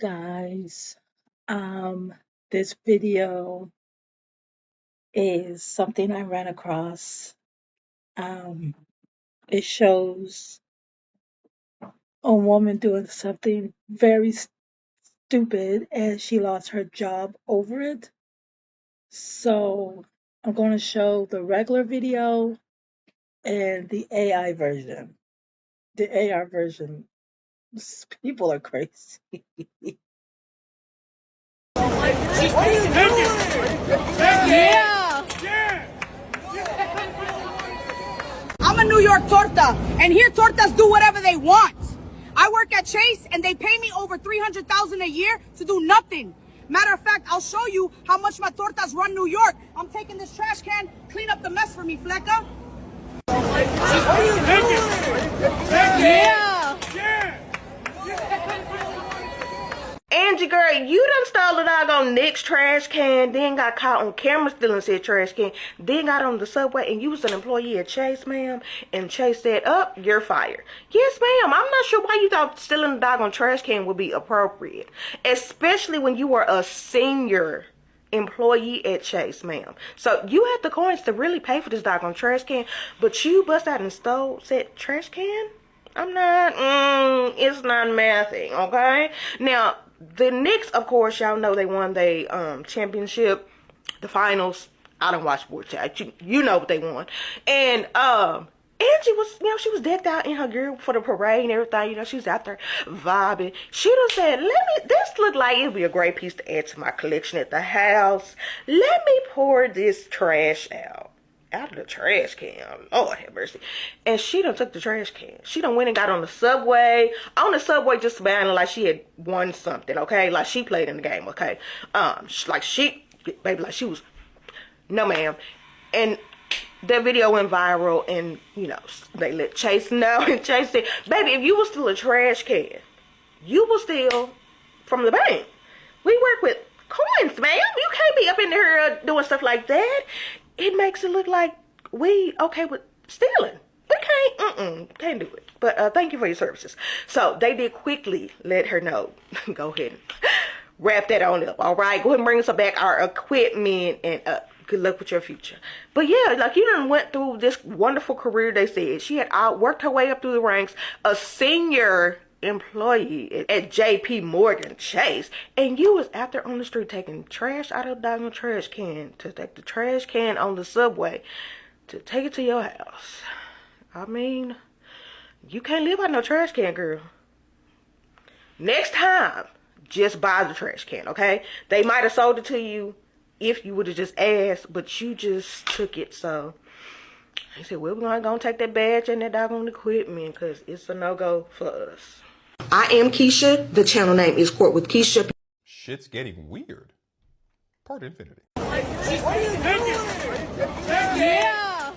Guys, this video is something I ran across. Um, it shows a woman doing something very stupid and she lost her job over it. So I'm going to show the regular video and the AI version. The AI version, people are crazy. What are you doing? Yeah. I'm a New York torta, and here tortas do whatever they want. I work at Chase, and they pay me over $300,000 a year to do nothing. Matter of fact, I'll show you how much my tortas run New York. I'm taking this trash can, clean up the mess for me, Flecka. What are you doing? Yeah. Angie, girl, you done stole the doggone Knicks trash can, then got caught on camera stealing said trash can, then got on the subway, and you was an employee at Chase, ma'am, and Chase said, you're fired. Yes, ma'am. I'm not sure why you thought stealing the doggone trash can would be appropriate, especially when you were a senior employee at Chase, ma'am. So you had the coins to really pay for this doggone trash can, but you bust out and stole said trash can? It's not mathing, okay? Now, the Knicks, of course, y'all know they won the championship, the finals. I don't watch sports, you know what they won. And Angie was, she was decked out in her gear for the parade and everything. She was out there vibing. She done said, this look like it'd be a great piece to add to my collection at the house. Let me pour this trash out of the trash can. Lord have mercy. And she done took the trash can. She done went and got on the subway. On the subway, just about like she had won something, okay? Like she played in the game, okay? Like she was, no ma'am. And that video went viral and, they let Chase know. And Chase said, baby, if you was still a trash can, you was still from the bank. We work with coins, ma'am. You can't be up in there doing stuff like that. It makes it look like we okay with stealing. We can't do it. But thank you for your services. So they did quickly let her know. Go ahead and wrap that on up. All right, go ahead and bring us back our equipment and good luck with your future. But yeah, like you done went through this wonderful career. They said she had worked her way up through the ranks, a senior employee at JPMorgan Chase, and you was out there on the street taking trash out of the doggone trash can to take the trash can on the subway to take it to your house. I mean, you can't live out no trash can, girl. Next time, just buy the trash can, okay? They might have sold it to you if you would have just asked, but you just took it. So he said, well, we're gonna take that badge and that doggone equipment because it's a no-go for us. I am Keisha. The channel name is Court with Keisha. Shit's getting weird. Part infinity. What are you doing? Yeah.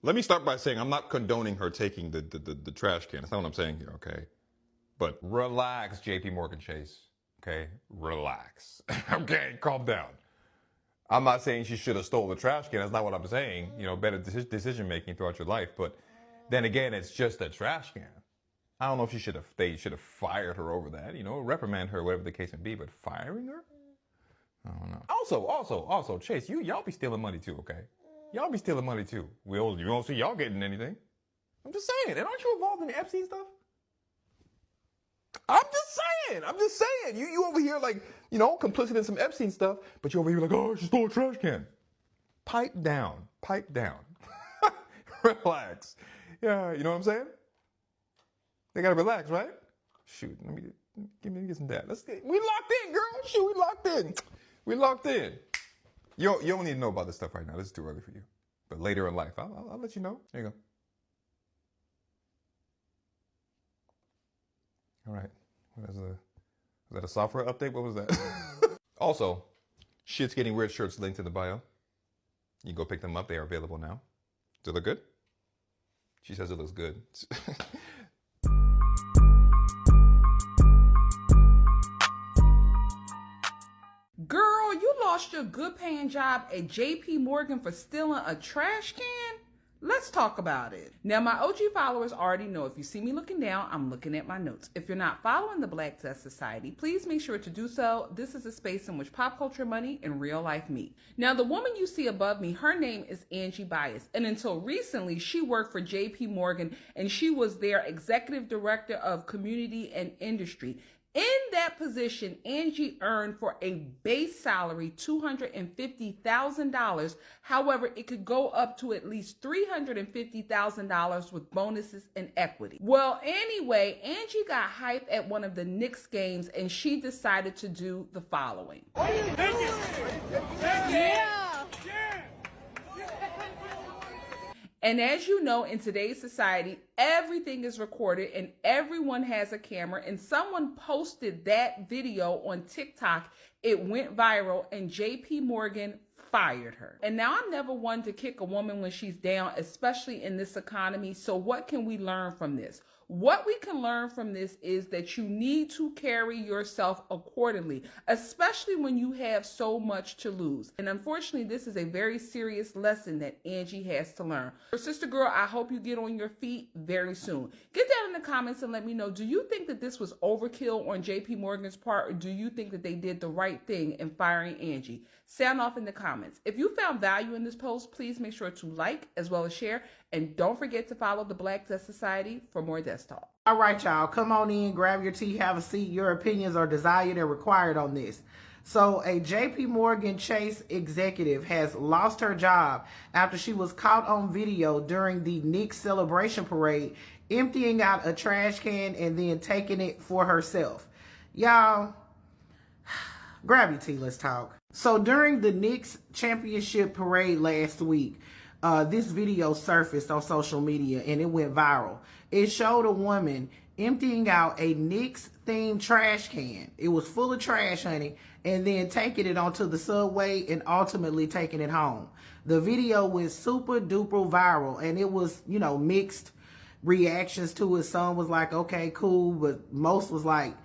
Let me start by saying I'm not condoning her taking the trash can. That's not what I'm saying here, okay? But relax, JPMorgan Chase. Okay? Relax. Okay? Calm down. I'm not saying she should have stole the trash can. That's not what I'm saying. Better decision making throughout your life. But then again, it's just a trash can. I don't know if they should have fired her over that. Reprimand her, whatever the case may be. But firing her? I don't know. Also, Chase, y'all be stealing money too, okay? Y'all be stealing money too. You don't see y'all getting anything. I'm just saying. And aren't you involved in the Epstein stuff? I'm just saying. You over here like, complicit in some Epstein stuff, but you over here like, oh, she stole a trash can. Pipe down. Relax. Yeah, you know what I'm saying? They gotta relax, right? Shoot, let me get some data. We locked in, girl. Shoot, we locked in. You don't need to know about this stuff right now. This is too early for you. But later in life, I'll let you know. There you go. All right. Was that a software update? What was that? Also, Shit's Getting Weird shirts linked in the bio. You can go pick them up. They are available now. Do they look good? She says it looks good. Girl, you lost your good paying job at JPMorgan for stealing a trash can? Let's talk about it. Now, my OG followers already know if you see me looking down, I'm looking at my notes. If you're not following the Black Test Society, please make sure to do so. This is a space in which pop culture money and real life meet. Now, the woman you see above me, her name is Angie Báez. And until recently, she worked for JPMorgan and she was their executive director of community and industry. In that position, Angie earned for a base salary $250,000. However, it could go up to at least $350,000 with bonuses and equity. Well, anyway, Angie got hyped at one of the Knicks games and she decided to do the following. And as you know, in today's society, everything is recorded and everyone has a camera. And someone posted that video on TikTok. It went viral and JPMorgan fired her. And now I'm never one to kick a woman when she's down, especially in this economy. So what can we learn from this? What we can learn from this is that you need to carry yourself accordingly, especially when you have so much to lose. And unfortunately, this is a very serious lesson that Angie has to learn. Sister girl, I hope you get on your feet very soon. Get down in the comments and let me know, do you think that this was overkill on JPMorgan's part, or do you think that they did the right thing in firing Angie? Sound off in the comments. If you found value in this post, please make sure to like as well as share. And don't forget to follow the Black Test Society for more desk talk. All right, y'all. Come on in, grab your tea, have a seat. Your opinions are desired and required on this. So a JPMorgan Chase executive has lost her job after she was caught on video during the Knicks celebration parade, emptying out a trash can and then taking it for herself. Y'all, grab your tea, let's talk. So during the Knicks championship parade last week, this video surfaced on social media and it went viral. It showed a woman emptying out a Knicks themed trash can. It was full of trash, honey, and then taking it onto the subway and ultimately taking it home. The video went super duper viral and it was, you know, mixed reactions to it. Some was like, okay, cool, but most was like,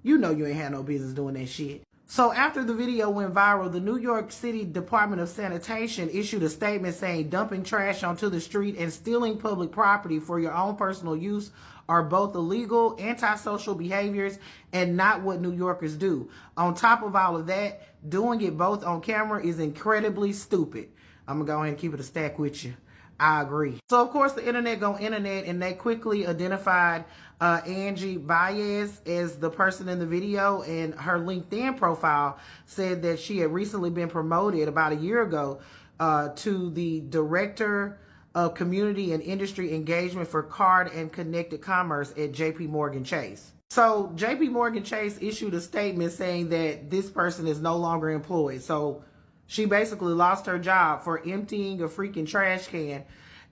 you know, you ain't had no business doing that shit. So after the video went viral, the New York City Department of Sanitation issued a statement saying dumping trash onto the street and stealing public property for your own personal use are both illegal, antisocial behaviors and not what New Yorkers do. On top of all of that, doing it both on camera is incredibly stupid. I'm going to go ahead and keep it a stack with you. I agree. So, of course, the internet go internet, and they quickly identified Angie Báez as the person in the video, and her LinkedIn profile said that she had recently been promoted about a year ago to the Director of Community and Industry Engagement for Card and Connected Commerce at JPMorgan Chase. So JPMorgan Chase issued a statement saying that this person is no longer employed. So she basically lost her job for emptying a freaking trash can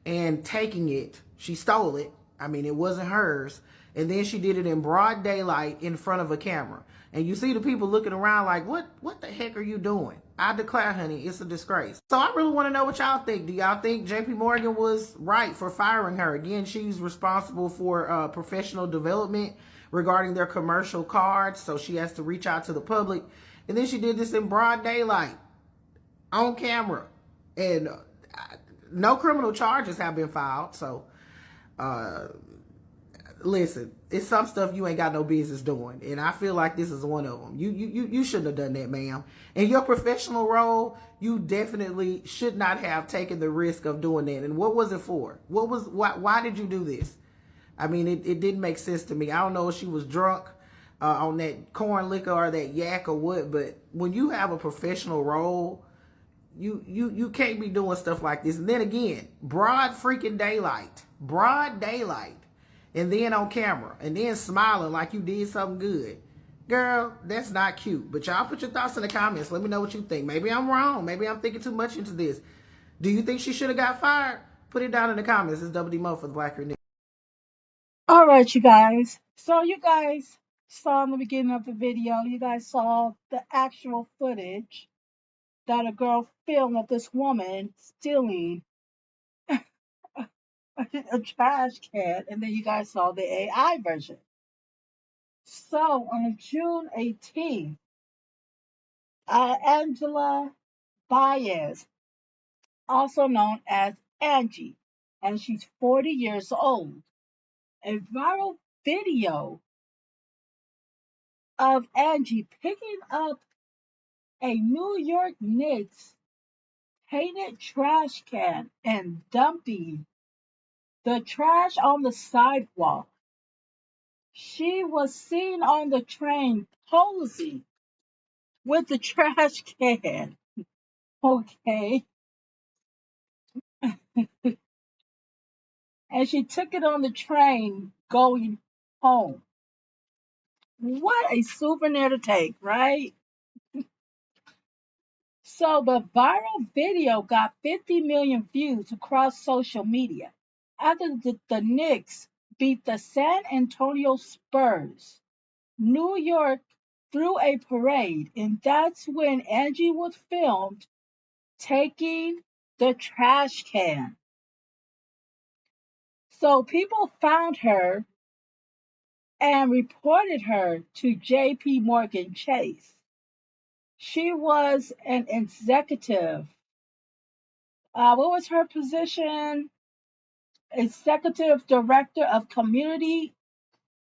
and taking it. She stole it. I mean, it wasn't hers. And then she did it in broad daylight in front of a camera. And you see the people looking around like, what the heck are you doing? I declare, honey, it's a disgrace. So I really want to know what y'all think. Do y'all think JPMorgan was right for firing her? Again, she's responsible for professional development regarding their commercial cards. So she has to reach out to the public. And then she did this in broad daylight on camera. And no criminal charges have been filed. So, listen, it's some stuff you ain't got no business doing. And I feel like this is one of them. You shouldn't have done that, ma'am. In your professional role, you definitely should not have taken the risk of doing that. And what was it for? Why did you do this? I mean, it didn't make sense to me. I don't know if she was drunk on that corn liquor or that yak or what, but when you have a professional role, you can't be doing stuff like this. And then again, broad freaking daylight, and then on camera, and then smiling like you did something good. Girl, that's not cute. But y'all put your thoughts in the comments. Let me know what you think. Maybe I'm wrong. Maybe I'm thinking too much into this. Do you think she should have got fired? Put it down in the comments. It's Double D Mo for the Black News. All right, you guys. So you guys saw in the beginning of the video, you guys saw the actual footage that a girl filmed of this woman stealing a trash can, and then you guys saw the AI version. So on June 18th, Angela Báez, also known as Angie, and she's 40 years old. A viral video of Angie picking up a New York Knicks painted trash can and dumping the trash on the sidewalk. She was seen on the train posing with the trash can. Okay. And she took it on the train going home. What a souvenir to take, right? So the viral video got 50 million views across social media after the Knicks beat the San Antonio Spurs. New York threw a parade, and that's when Angie was filmed taking the trash can. So people found her and reported her to JPMorgan Chase. She was an executive. What was her position? Executive Director of Community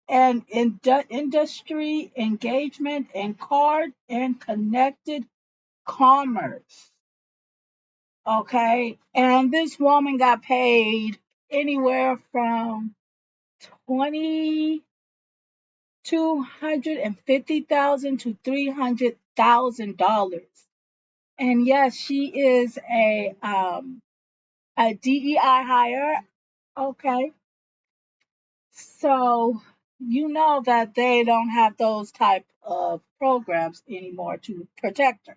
and Industry Engagement and Card and Connected Commerce. Okay, and this woman got paid anywhere from 250,000 to $300,000. And yes, she is a DEI hire. Okay, so you know that they don't have those type of programs anymore to protect her.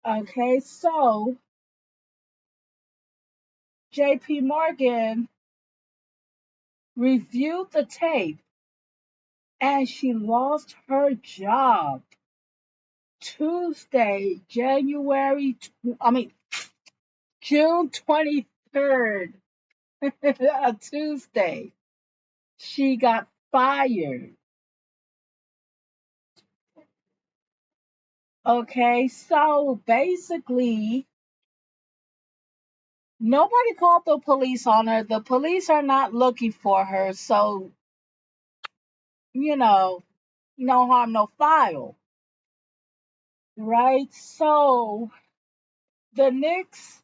Okay, so JP Morgan reviewed the tape and she lost her job Tuesday, June 23rd, a Tuesday. She got fired. Okay, so basically, nobody called the police on her. The police are not looking for her, so, no harm, no foul. Right? So, the Knicks,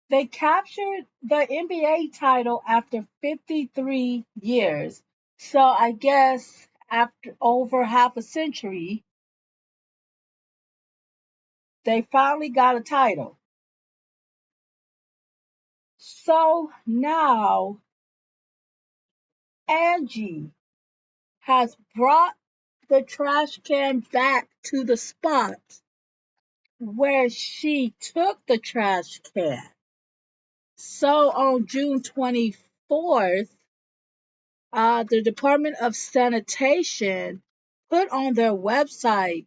they captured the NBA title after 53 years. So, I guess after over half a century, they finally got a title. So now Angie has brought the trash can back to the spot where she took the trash can. So on June 24th, the Department of Sanitation put on their website,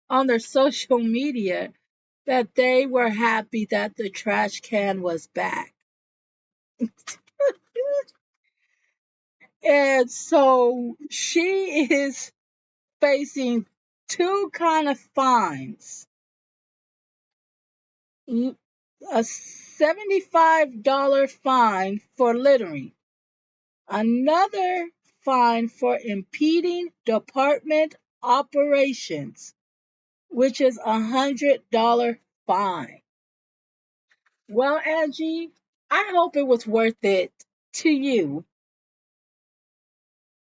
on their social media, that they were happy that the trash can was back. And so she is facing two kind of fines. A $75 fine for littering. Another fine for impeding department operations, which is $100 fine. Well, Angie, I hope it was worth it to you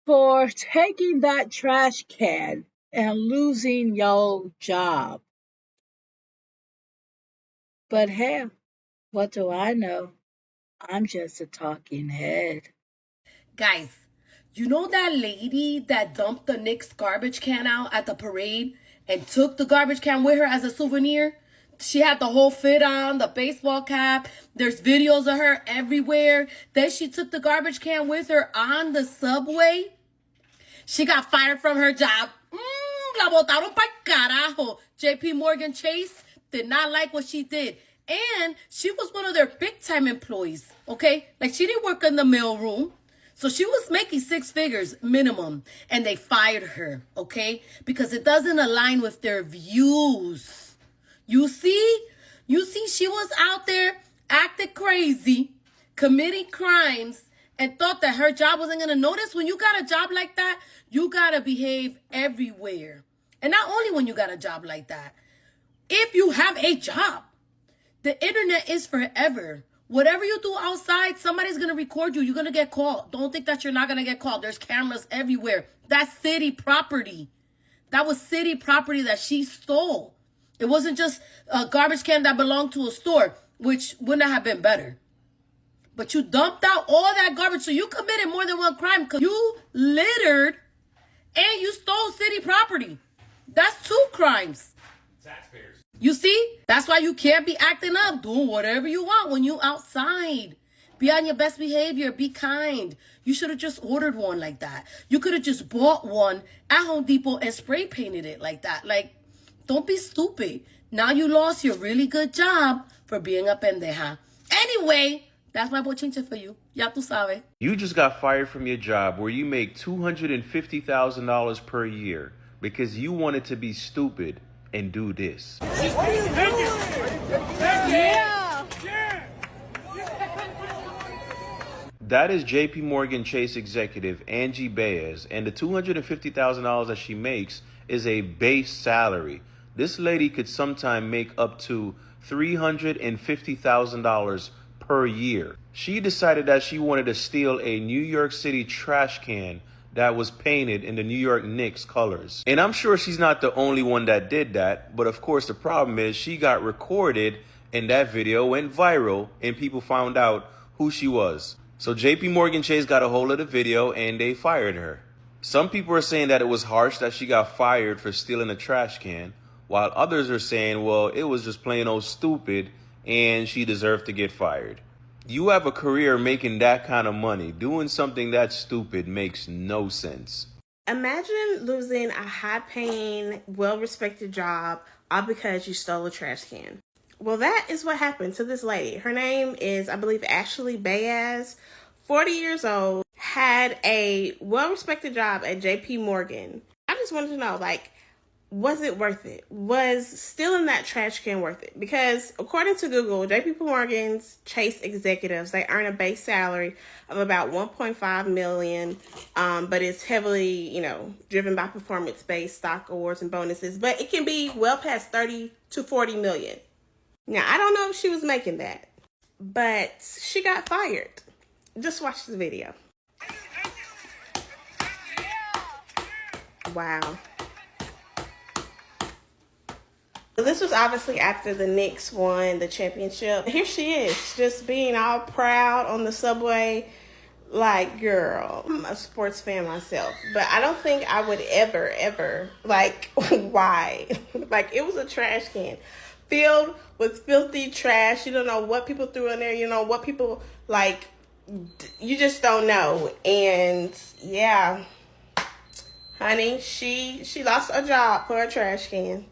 for taking that trash can and losing your job. But hey, what do I know? I'm just a talking head. Guys, you know that lady that dumped the Knicks garbage can out at the parade and took the garbage can with her as a souvenir? She had the whole fit on, the baseball cap. There's videos of her everywhere. Then she took the garbage can with her on the subway. She got fired from her job. La botaron pa'l carajo. JPMorgan Chase did not like what she did. And she was one of their big time employees, okay? Like, she didn't work in the mailroom. So she was making 6 figures minimum. And they fired her, okay? Because it doesn't align with their views. You see? was out there acting crazy, committing crimes, and thought that her job wasn't going to notice, when you got a job like that, you got to behave everywhere. And not only when you got a job like that, if you have a job, the internet is forever. Whatever you do outside, somebody's going to record you. You're going to get called. Don't think that you're not going to get called. There's cameras everywhere. That's city property. That was city property that she stole. It wasn't just a garbage can that belonged to a store, which wouldn't have been better. But you dumped out all that garbage. So you committed more than one crime because you littered and you stole city property. That's 2 crimes. Taxpayers. You see? That's why you can't be acting up, doing whatever you want when you outside. Be on your best behavior. Be kind. You should have just ordered one like that. You could have just bought one at Home Depot and spray painted it like that. Like, don't be stupid. Now you lost your really good job for being a pendeja. Anyway, that's my bochinche for you. Ya tú sabes. You just got fired from your job where you make $250,000 per year because you wanted to be stupid and do this. That is JPMorgan Chase executive Angie Báez, and the $250,000 that she makes is a base salary. This lady could sometime make up to $350,000 per year. She decided that she wanted to steal a New York City trash can that was painted in the New York Knicks colors. And I'm sure she's not the only one that did that, but of course the problem is she got recorded and that video went viral and people found out who she was. So JPMorgan Chase got a hold of the video and they fired her. Some people are saying that it was harsh that she got fired for stealing a trash can, while others are saying, well, it was just plain old stupid and she deserved to get fired. You have a career making that kind of money. Doing something that stupid makes no sense. Imagine losing a high-paying, well-respected job all because you stole a trash can. Well, that is what happened to this lady. Her name is, I believe, Ashley Báez, 40 years old, had a well-respected job at JPMorgan. I just wanted to know, like, was it worth it? Was stealing that trash can worth it? Because according to Google, JPMorgan's Chase executives, they earn a base salary of about $1.5 million, but it's heavily, driven by performance-based stock awards and bonuses. But it can be well past 30 to 40 million. Now, I don't know if she was making that, but she got fired. Just watch the video. Wow. This was obviously after the Knicks won the championship. Here she is, just being all proud on the subway. Like, girl, I'm a sports fan myself, but I don't think I would ever, why? Like, it was a trash can filled with filthy trash. You don't know what people threw in there. You know what people, you just don't know. And, yeah, honey, she lost a job for a trash can.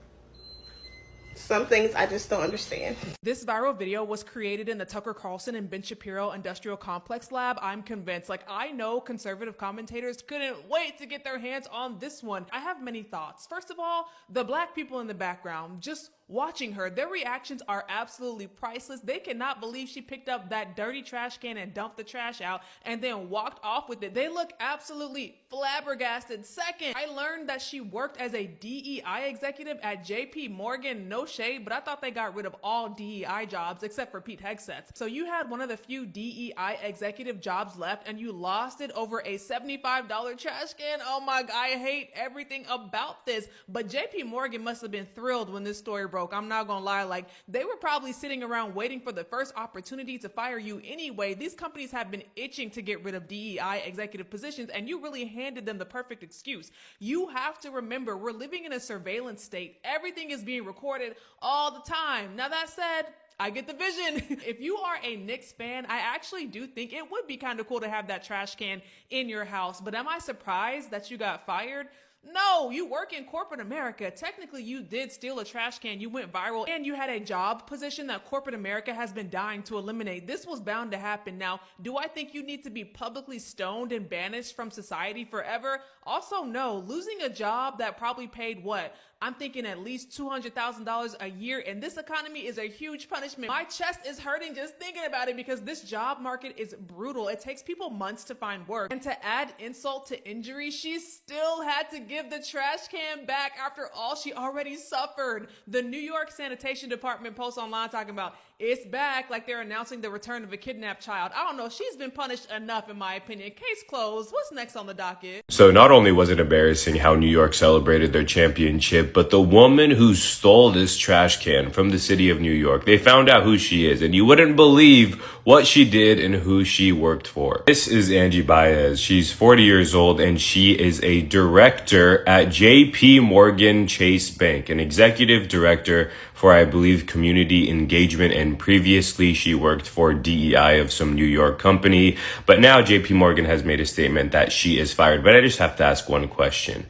Some things I just don't understand. This viral video was created in the Tucker Carlson and Ben Shapiro Industrial Complex Lab. I'm convinced. I know conservative commentators couldn't wait to get their hands on this one. I have many thoughts. First of all, the black people in the background, just watching her, their reactions are absolutely priceless. They cannot believe she picked up that dirty trash can and dumped the trash out and then walked off with it. They look absolutely flabbergasted. Second, I learned that she worked as a DEI executive at JPMorgan. No shade, but I thought they got rid of all DEI jobs except for Pete Hegseth. So you had one of the few DEI executive jobs left and you lost it over a $75 trash can. Oh my God, I hate everything about this. But JPMorgan must have been thrilled when this story broke. I'm not gonna lie, they were probably sitting around waiting for the first opportunity to fire you anyway. These companies have been itching to get rid of DEI executive positions and you really handed them the perfect excuse. You have to remember, we're living in a surveillance state. Everything is being recorded all the time. Now that said, I get the vision. If you are a Knicks fan, I actually do think it would be kind of cool to have that trash can in your house. But am I surprised that you got fired? No, you work in corporate America. Technically, you did steal a trash can. You went viral and you had a job position that corporate America has been dying to eliminate. This was bound to happen. Now, do I think you need to be publicly stoned and banished from society forever? Also, no. Losing a job that probably paid what? I'm thinking at least $200,000 a year, and this economy is a huge punishment. My chest is hurting just thinking about it because this job market is brutal. It takes people months to find work. And to add insult to injury, she still had to give the trash can back after all she already suffered. The New York Sanitation Department posts online talking about it's back, like they're announcing the return of a kidnapped child. I don't know. She's been punished enough, in my opinion. Case closed. What's next on the docket? So not only was it embarrassing how New York celebrated their championship, but the woman who stole this trash can from the city of New York, they found out who she is, and you wouldn't believe what she did and who she worked for. This is Angie Báez. She's 40 years old, and she is a director at JPMorgan Chase Bank, an executive director for, I believe, community engagement, and previously she worked for DEI of some New York company. But now JPMorgan has made a statement that she is fired. But I just have to ask one question.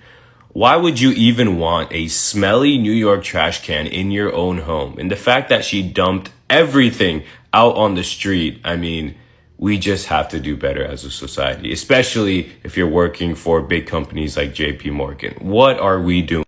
Why would you even want a smelly New York trash can in your own home? And the fact that she dumped everything out on the street, I mean, we just have to do better as a society, especially if you're working for big companies like JPMorgan. What are we doing?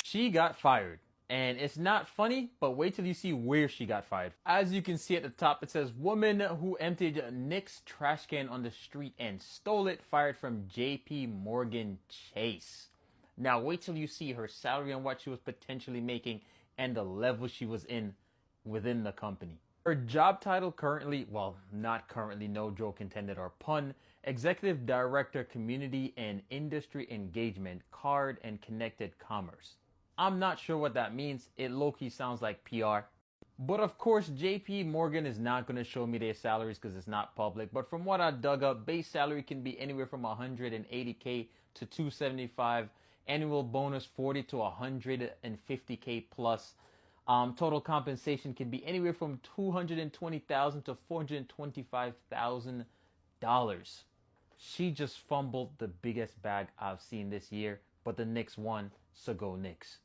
She got fired. And it's not funny, but wait till you see where she got fired. As you can see at the top, it says, woman who emptied a Knicks trash can on the street and stole it, fired from JPMorgan Chase. Now wait till you see her salary and what she was potentially making and the level she was in within the company. Her job title currently, well, not currently, no joke intended or pun, Executive Director, Community and Industry Engagement, Card and Connected Commerce. I'm not sure what that means. It low-key sounds like PR. But of course, JPMorgan is not going to show me their salaries because it's not public. But from what I dug up, base salary can be anywhere from $180K to $275. Annual bonus $40 to $150K plus. Total compensation can be anywhere from $220,000 to $425,000. She just fumbled the biggest bag I've seen this year, but the Knicks won, so go Knicks.